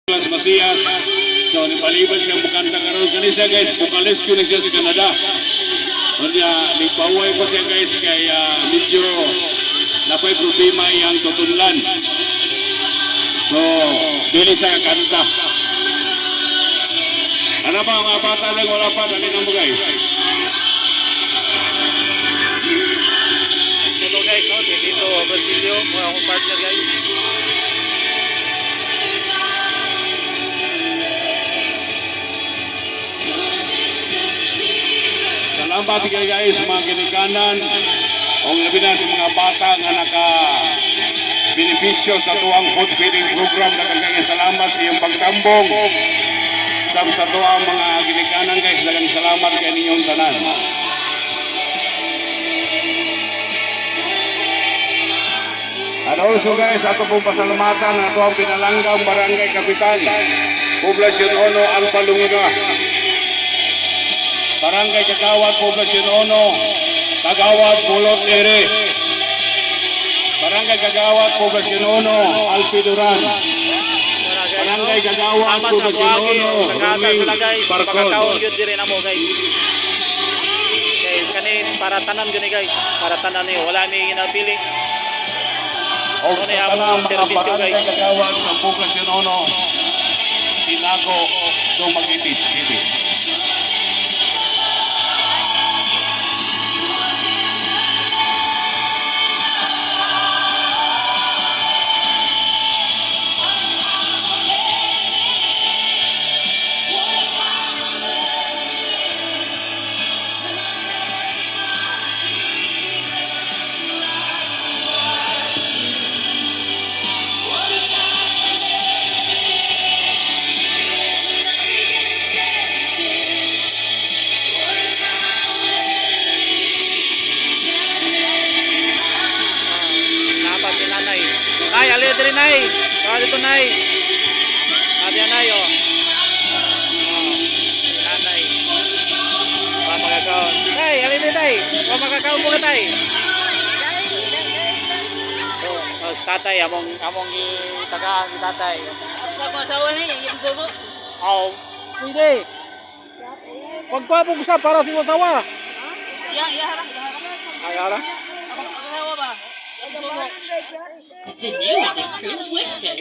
Las Masiyas. So, nipaliban siya bukanta karon kanisa guys. Bukalis ko na siya sa Canada. Kanya, nagpaway ko siya guys kaya medyo napay problema yung tutunlan. So, dili siya kanta. Ano ba mga bata lang wala pa? Dali na mo guys. Ito guys, no? Dito, Brasilio, mga akong partner guys. Salamat kayo guys, mga ginikanan. O labi na sa mga bata nga naka-benepisyo sa tuwang food feeding program. Dagang salamat sa iyong pagtambong. Sa tuwang mga ginikanan guys, dagang salamat kayo ninyong tanan. At also guys, ato pong pasalamatan na ito ang pinalanggang barangay kapitan, Poblasyon Ono, Alpalunga. Barangay Kagawad, Poblasyon Ono, Kagawad, Pulot, Ere. Barangay Kagawad, Poblasyon Ono, Alpiduran. Barangay Kagawad, Poblasyon Ono, Ruming, Parkon. Pagkakaon yun din mo guys. Guys, kanin para tanan gani guys. Para tanan niyo, wala may ginapili. O sa tanang mga barangay Kagawad sa Poblasyon Ono, Tinago, Dumaguitis City. Nay, ali diri nay. Kaya dito nay. Adi nay oh. Nanay. Wa magakaon. Nay, ali diri nay. Wa magakaon mo tay. Oh, tatay among gitagaan ni tatay. Sa masawa ni yung subo. Oh, pwede. Pagpapog sa para si masawa. Ya harang. Ay harang. Ako ba? Then you have improved with this.